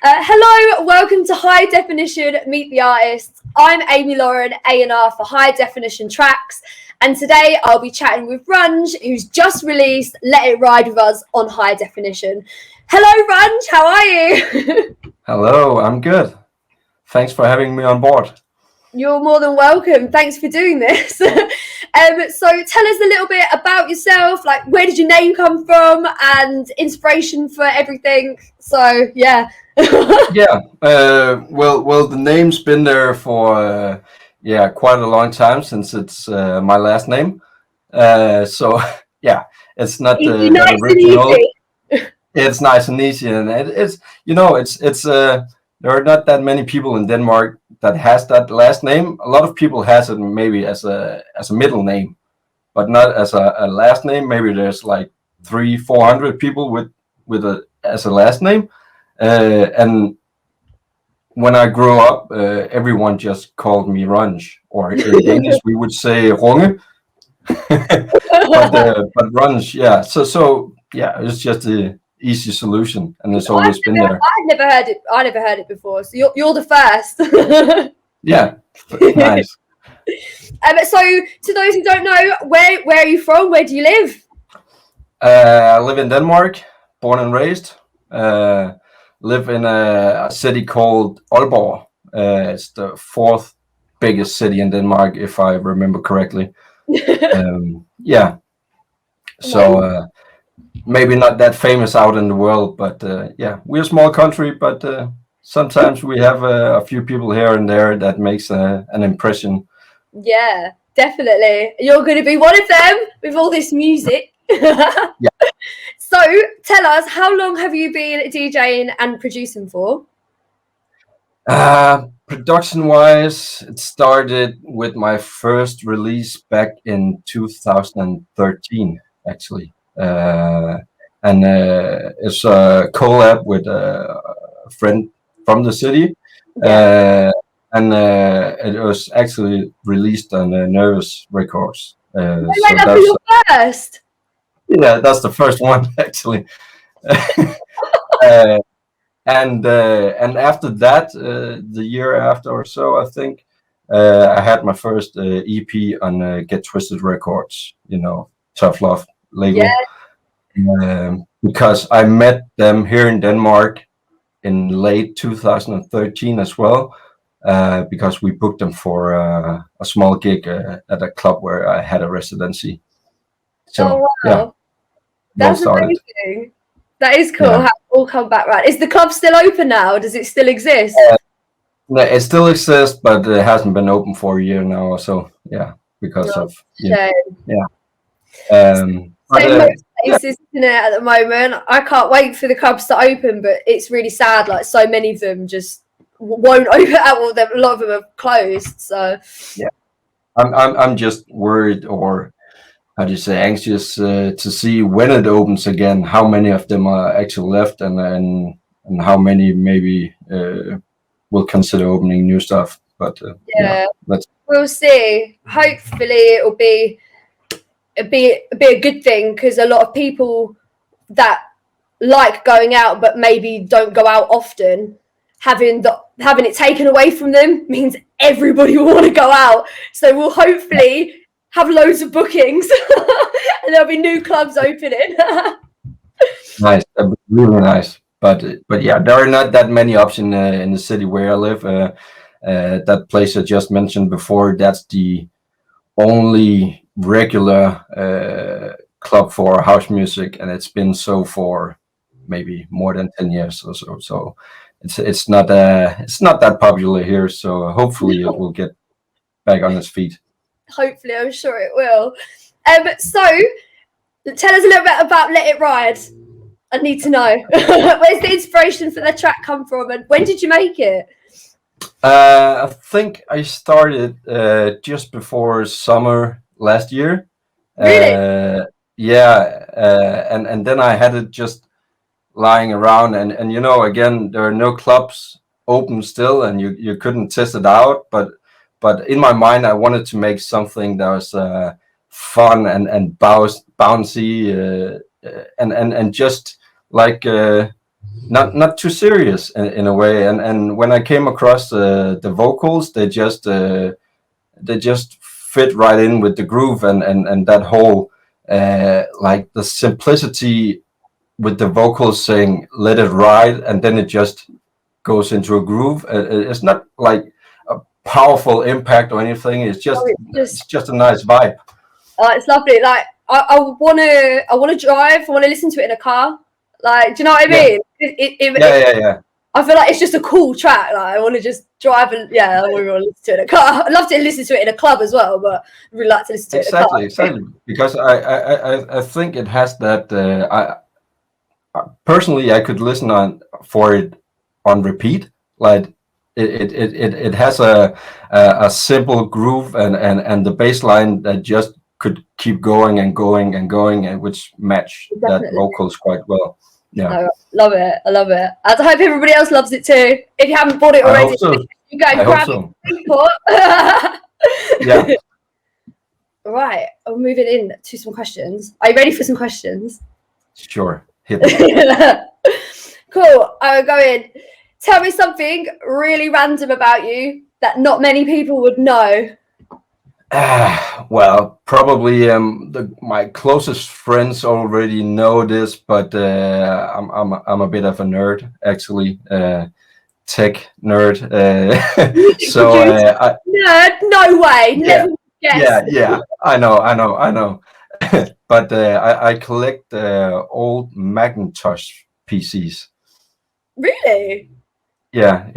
Hello, welcome to High Definition Meet the Artists. I'm Amy Lauren, A&R for High Definition Tracks, and today I'll be chatting with Runge, who's just released Let It Ride with us on High Definition. Hello, Runge, how are you? Hello, I'm good. Thanks for having me on board. You're more than welcome. Thanks for doing this. So tell us a little bit about yourself, like where did your name come from and inspiration for everything. So, yeah. Well, the name's been there for quite a long time since it's my last name. It's not that original. It's nice and easy, and it's there are not that many people in Denmark that has that last name. A lot of people has it maybe as a middle name, but not as a last name. Maybe there's like 300-400 people with a as a last name. And when I grew up, everyone just called me Runge, or in Danish we would say Runge. but Runge, yeah. So it's just a easy solution, and it's always been there. I never heard it before. So you're the first. Yeah, nice. So to those who don't know, where are you from? Where do you live? I live in Denmark, born and raised. Live in a city called Aalborg. It's the fourth biggest city in Denmark, if I remember correctly. So maybe not that famous out in the world, but we're a small country, but sometimes we have a few people here and there that makes an impression. Yeah, definitely. You're going to be one of them with all this music. Yeah. So tell us, how long have you been DJing and producing for? Production-wise, it started with my first release back in 2013, actually. It's a collab with a friend from the city. It was actually released on Nervous Records. That's your first? Yeah, that's the first one, actually. And after that, the year after or so, I think, I had my first EP on Get Twisted Records, Tough Love label. Yeah. Because I met them here in Denmark in late 2013 as well, because we booked them for a small gig at a club where I had a residency. So, that's amazing. That is cool. How it all come back right. Is the club still open now? Does it still exist? It still exists, but it hasn't been open for a year now or so. Yeah, because of most places, isn't it, at the moment? I can't wait for the clubs to open, but it's really sad. Like so many of them just won't open. A lot of them are closed. So yeah, I'm just worried, or how do you say, anxious to see when it opens again. How many of them are actually left, and how many maybe will consider opening new stuff. But we'll see. Hopefully, it'll be a good thing, because a lot of people that like going out but maybe don't go out often, having it taken away from them means everybody will want to go out. So we'll hopefully have loads of bookings and there'll be new clubs opening. Nice, really nice. But yeah, there are not that many options in the city where I live. That place I just mentioned before, that's the only regular club for house music, and it's been so for maybe more than 10 years or so. So it's not that popular here. So hopefully it will get back on its feet. Hopefully, I'm sure it will. So tell us a little bit about Let It Ride. I need to know. Where's the inspiration for the track come from, and when did you make it? I think I started just before summer last year. Really? And then I had it just lying around, and again, there are no clubs open still, and you couldn't test it out, but in my mind I wanted to make something that was fun and bouncy, and just like not too serious in a way. And when I came across the vocals, they just fit right in with the groove and that whole like the simplicity with the vocals saying "let it ride" and then it just goes into a groove. It's not like a powerful impact or anything. It's just a nice vibe. It's lovely. Like I wanna drive. I wanna listen to it in a car. Like, do you know what I mean? Yeah. I feel like it's just a cool track. Like I want to just drive and I want to listen to it in a car. I'd love to listen to it in a club as well, but I really like to listen to it in a car. Exactly. Because I think it has that. Personally, I could listen for it on repeat. Like it has a simple groove and the bass line that just could keep going and going and going, and which match that vocals quite well. Yeah, I love it. I love it. I hope everybody else loves it too. If you haven't bought it already, you go and grab it. Yeah. Right, I'm moving in to some questions. Are you ready for some questions? Sure. Hit me. Cool. I'll go in. Tell me something really random about you that not many people would know. Well, probably my closest friends already know this, but I'm a bit of a nerd, actually, tech nerd. So nerd? No way. Never guessed. Yeah. I know. But I collect old Macintosh PCs. Really? Yeah.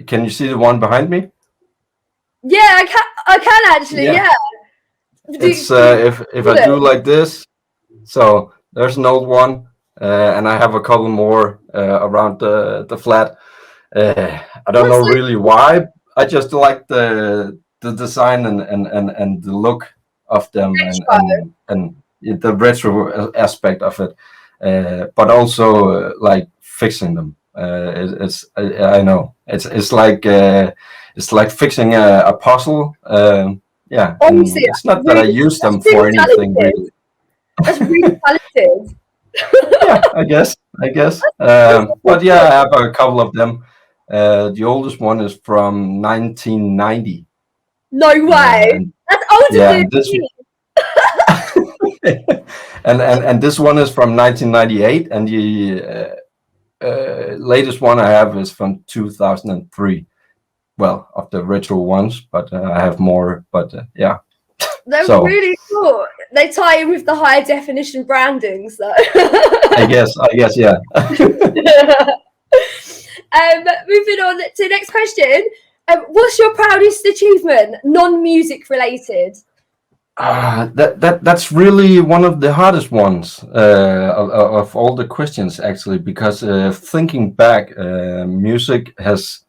Can you see the one behind me? Yeah, I can actually. Yeah. It's if I do like this, so there's an old one, and I have a couple more around the flat. I don't know really why. I just like the design and the look of them and the retro aspect of it, but also like fixing them. I know it's like fixing a puzzle. Honestly, it's not that I use them for anything really. That's really talented. Yeah, I guess. But yeah, I have a couple of them. The oldest one is from 1990. No way. That's older than me. and this one is from 1998, and the latest one I have is from 2003. Well, of the retro ones, but I have more. But yeah, they're really cool. They tie in with the high definition branding, so I guess, yeah. Moving on to the next question. What's your proudest achievement, non-music related? That's really one of the hardest ones of all the questions, actually, because thinking back, music has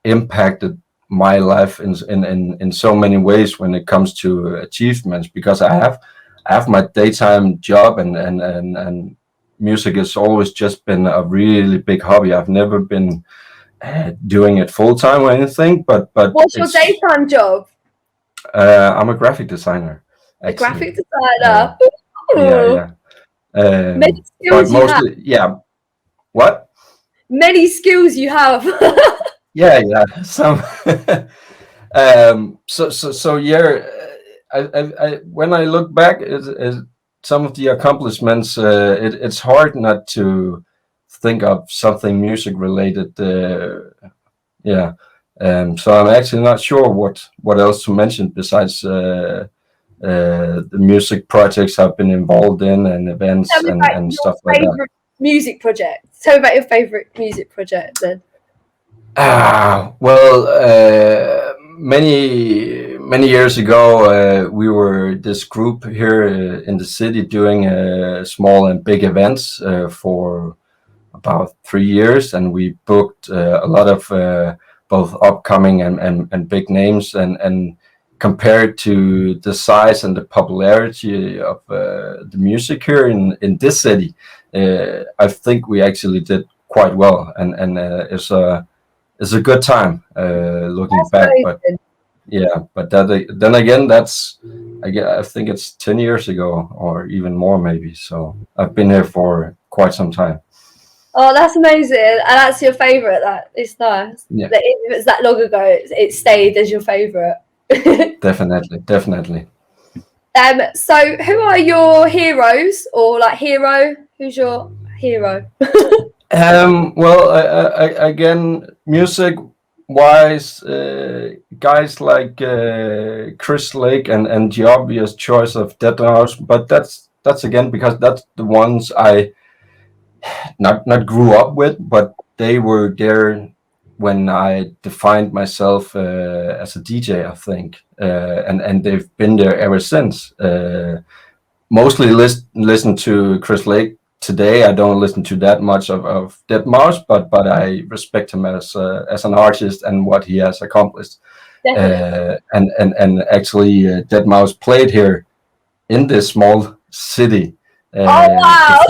impacted my life in so many ways when it comes to achievements, because I have my daytime job and music has always just been a really big hobby. I've never been doing it full time or anything, but what's your daytime job? I'm a graphic designer. Actually. A graphic designer. Yeah. Many skills you have. Yeah. What? Many skills you have. Yeah. Some. So yeah. I when I look back at some of the accomplishments, it's hard not to think of something music related. So I'm actually not sure what else to mention besides the music projects I've been involved in and events and stuff like that. Music project. Tell me about your favorite music project then. Many years ago, we were this group here in the city doing small and big events for about 3 years, and we booked a lot of both upcoming and big names, and compared to the size and the popularity of the music here in this city, I think we actually did quite well, and it's a good time looking back. But then again, I think it's 10 years ago or even more maybe. So I've been here for quite some time. Oh, that's amazing. And that's your favourite. That it's nice. Yeah, That if it's that long ago, it stayed as your favourite. definitely. So who are your heroes or like hero? Who's your hero? Well, again, music wise, guys like Chris Lake and the obvious choice of Dead Mouse, but that's again because that's the ones I not grew up with, but they were there when I defined myself as a DJ, I think, and they've been there ever since. Mostly listen to Chris Lake today. I don't listen to that much of Dead Mouse, but I respect him as an artist and what he has accomplished. And actually, Dead Mouse played here in this small city Oh wow!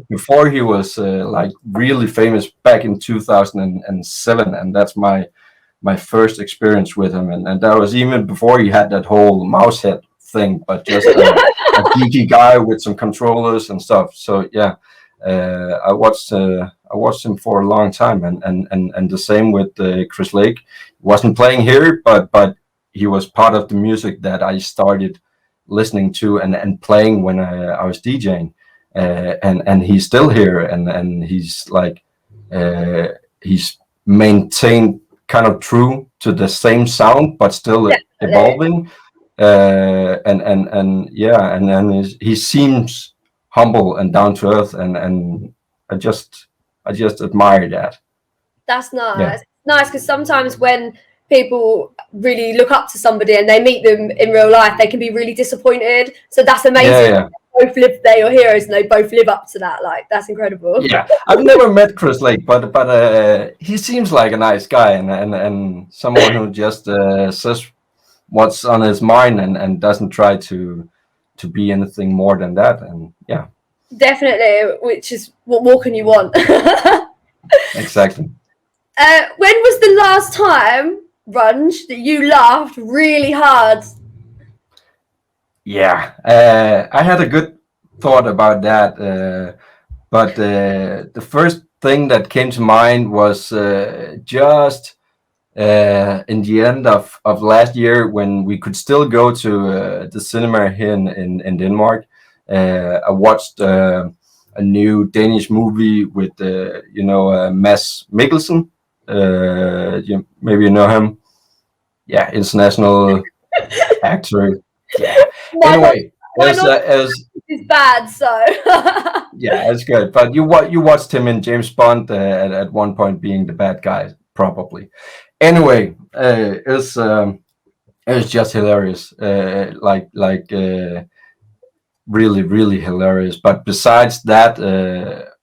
before he was like really famous back in 2007, and that's my first experience with him, and that was even before he had that whole mouse head thing, but just a geeky guy with some controllers and stuff. So yeah, I watched him for a long time, and the same with Chris Lake. He wasn't playing here, but he was part of the music that I started listening to and playing when I was DJing, and he's still here, and he's like he's maintained kind of true to the same sound, but still evolving. And yeah, and then he seems humble and down to earth, and I just admire that. That's nice. Yeah. It's nice because sometimes when people really look up to somebody and they meet them in real life, they can be really disappointed. So that's amazing. Yeah. Both live, they're your heroes, and they both live up to that. Like that's incredible. Yeah, I've never met Chris Lake, but he seems like a nice guy and someone who just says what's on his mind and doesn't try to be anything more than that. And yeah, definitely. Which is what more can you want? Exactly. When was the last time, Runge, that you laughed really hard? Yeah, I had a good thought about that, but the first thing that came to mind was just in the end of last year when we could still go to the cinema here in Denmark. I watched a new Danish movie with Mads Mikkelsen. Maybe you know him. Yeah, international actor. Yeah. Anyway, it's bad, so yeah, it's good. But you watched him in James Bond at one point being the bad guy, probably. Anyway, it's just hilarious. Really hilarious. But besides that,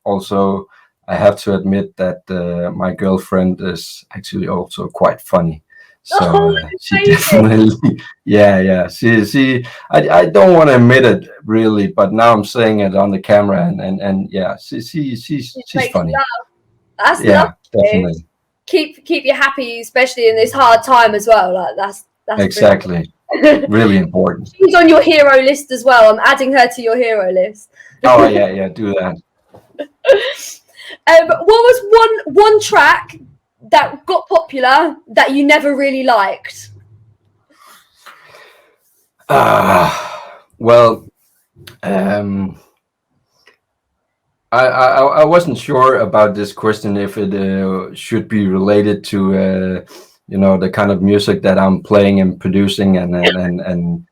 also I have to admit that my girlfriend is actually also quite funny. So she definitely, yeah. I don't want to admit it really, but now I'm saying it on the camera, and yeah, she's funny. That's yeah, lovely. definitely. Keep you happy, especially in this hard time as well. Like that's exactly really important. She's on your hero list as well. I'm adding her to your hero list. Oh yeah, do that. What was one track that got popular that you never really liked? Well, I wasn't sure about this question if it should be related to the kind of music that I'm playing and producing and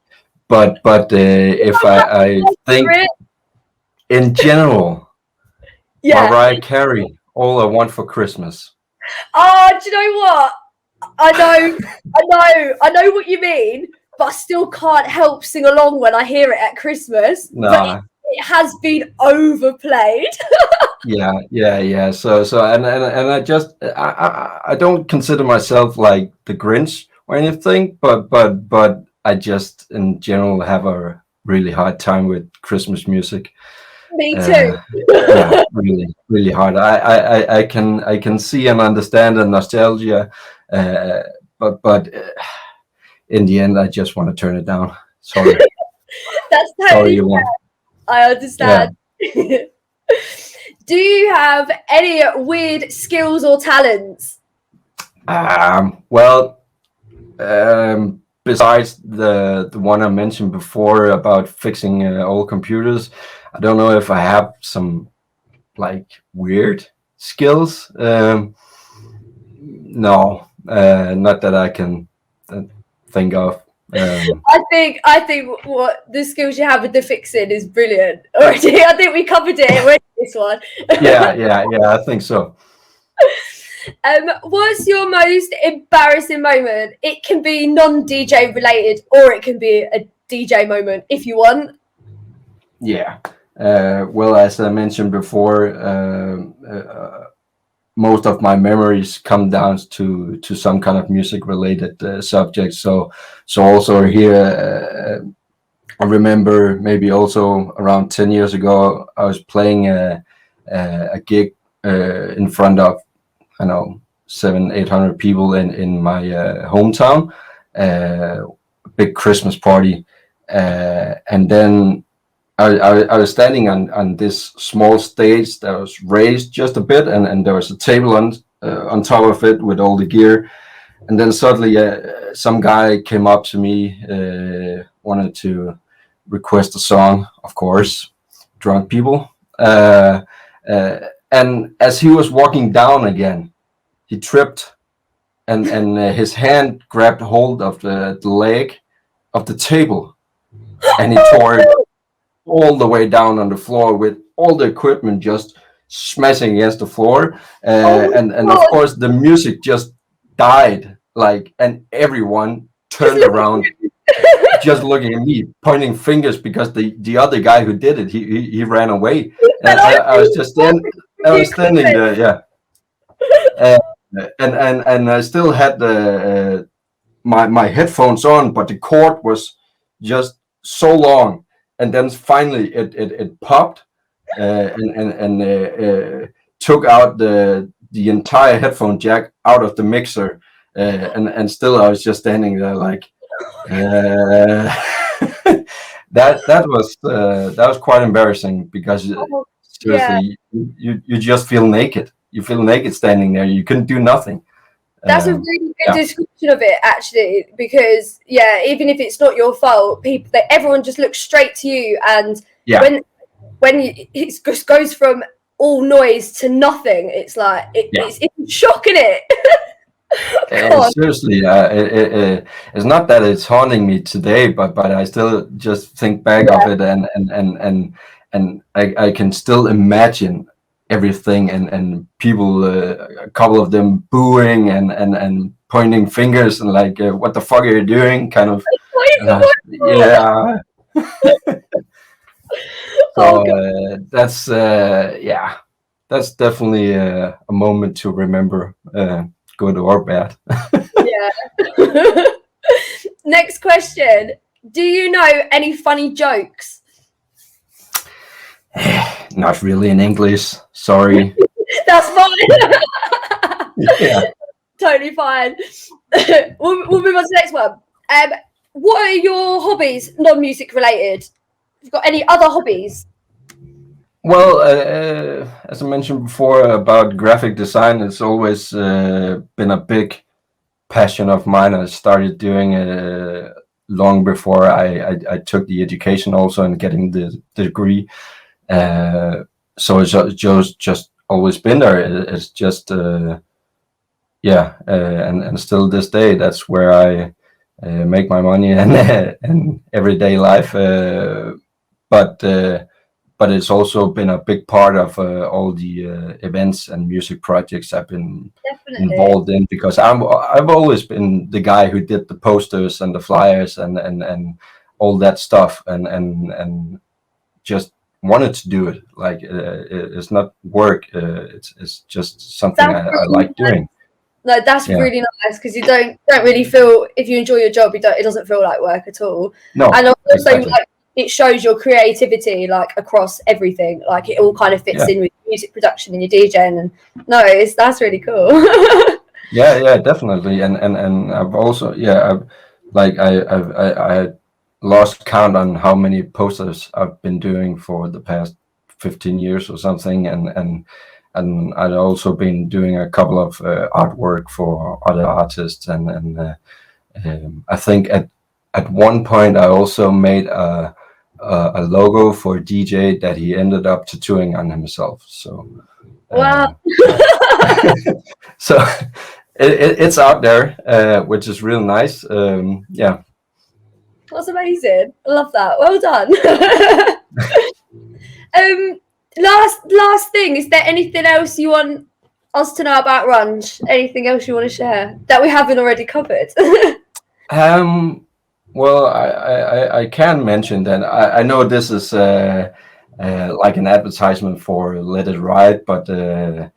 but if I think in general, Mariah Carey, All I Want for Christmas. Oh, do you know what? I know what you mean, but I still can't help sing along when I hear it at Christmas. Nah. It has been overplayed. Yeah. So and I don't consider myself like the Grinch or anything, but I just in general have a really hard time with Christmas music. Me too. Yeah, really hard. I can see and understand the nostalgia, but in the end, I just want to turn it down. Sorry. That's totally fair. I understand. Yeah. Do you have any weird skills or talents? Well, besides the one I mentioned before about fixing old computers, I don't know if I have some like weird skills. No, not that I can think of. I think what the skills you have with the fixing is brilliant already. I think we covered it with this one. yeah, I think so. What's your most embarrassing moment? It can be non-DJ related, or it can be a DJ moment if you want. Yeah. Well, as I mentioned before, most of my memories come down to some kind of music related subject. So also here, I remember maybe also around 10 years ago, I was playing a gig in front of, I know, 700-800 people in my hometown, a big Christmas party, and then I was standing on this small stage that was raised just a bit, and there was a table on top of it with all the gear. And then suddenly some guy came up to me, wanted to request a song, of course, drunk people. And as he was walking down again, he tripped, and his hand grabbed hold of the leg of the table, and he tore it all the way down on the floor with all the equipment just smashing against the floor. And of course the music just died, like, and everyone turned around just looking at me, pointing fingers, because the other guy who did it, he ran away. And I was just standing there, yeah. And I still had my headphones on, but the cord was just so long. And then finally it popped, and took out the entire headphone jack out of the mixer, and still I was just standing there like, that was quite embarrassing, because seriously, you just feel naked. You feel naked standing there. You couldn't do nothing. That's a really good description of it, actually, because even if it's not your fault, everyone just looks straight to you, and when it just goes from all noise to nothing, it's like it's shocking it. Seriously, it's not that it's haunting me today, but I still just think back of it, and I can still imagine everything, and people, a couple of them booing and pointing fingers and like, what the fuck are you doing, kind of. Yeah. So that's definitely a moment to remember, good or bad. Yeah. Next question. Do you know any funny jokes? Not really in English, sorry. That's fine. Yeah. Totally fine. We'll move on to the next one. What are your hobbies, non-music related? Have you got any other hobbies? Well, as I mentioned before about graphic design, it's always been a big passion of mine. I started doing it long before I took the education also and getting the degree. So it's just always been there. It's just and still this day, that's where I make my money and everyday life. But it's also been a big part of all the events and music projects I've been involved in, because I've always been the guy who did the posters and the flyers and all that stuff, and just wanted to do it. Like, it's not work, it's just something I like doing. No, that's really nice, because you don't really feel, if you enjoy your job, it doesn't feel like work at all. No, and also exactly. like, it shows your creativity, like, across everything. Like, it all kind of fits in with music production and your DJing, and that's really cool. yeah, definitely. And I've also I lost count on how many posters I've been doing for the past 15 years or something, and I'd also been doing a couple of artwork for other artists, and I think at one point I also made a logo for a DJ that he ended up tattooing on himself. So wow. So it's out there, which is real nice. Yeah, that's amazing. I love that. Well done. Last thing, is there anything else you want us to know about Runge? Anything else you want to share that we haven't already covered? Well, I can mention that I know this is like an advertisement for Let It Ride, but I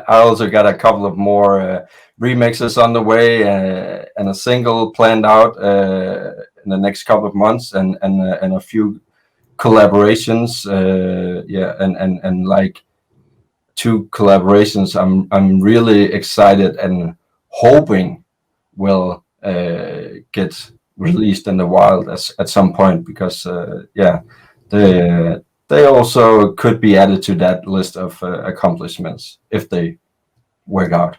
also got a couple of more remixes on the way, and a single planned out in the next couple of months, and a few collaborations. And like 2 collaborations I'm really excited and hoping will get released in the wild at some point, because they also could be added to that list of accomplishments if they work out.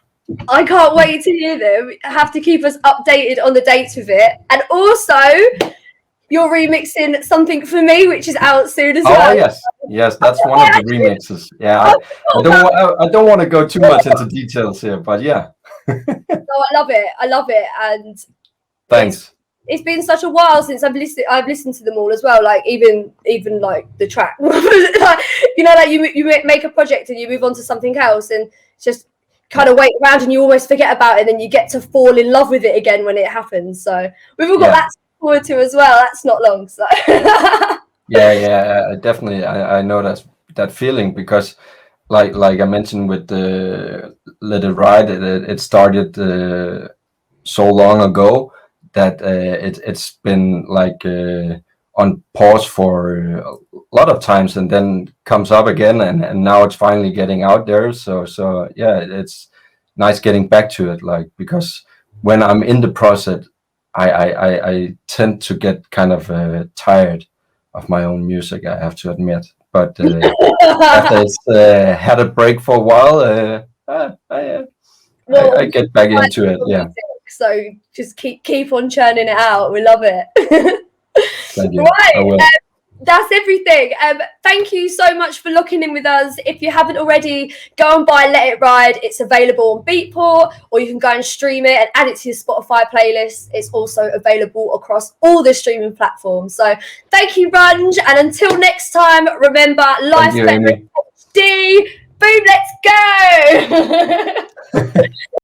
I can't wait to hear them. Have to keep us updated on the dates with it, and also you're remixing something for me, which is out soon as well. Oh yes, that's one of the remixes. Yeah, I don't want to go too much into details here, but yeah. No, I love it, and thanks. It's been such a while since I've listened to them all as well. Like even like the track, like, you know, like you make a project and you move on to something else, and just kind of wait around and you almost forget about it, and then you get to fall in love with it again when it happens. So we've all got that to look forward to as well. That's not long. So definitely. I know that feeling, because like I mentioned with the Let It Ride, it started so long ago that it's been like on pause for a lot of times, and then comes up again, and now it's finally getting out there. So yeah, it's nice getting back to it, like, because when I'm in the process, I tend to get kind of tired of my own music, I have to admit. But after it's had a break for a while, I get back into it. Yeah. So just keep on churning it out. We love it. Thank you. Right. That's everything. Thank you so much for locking in with us. If you haven't already, go and buy Let It Ride. It's available on Beatport, or you can go and stream it and add it to your Spotify playlist. It's also available across all the streaming platforms. So thank you, Runge. And until next time, remember, life's better in HD. Boom, let's go.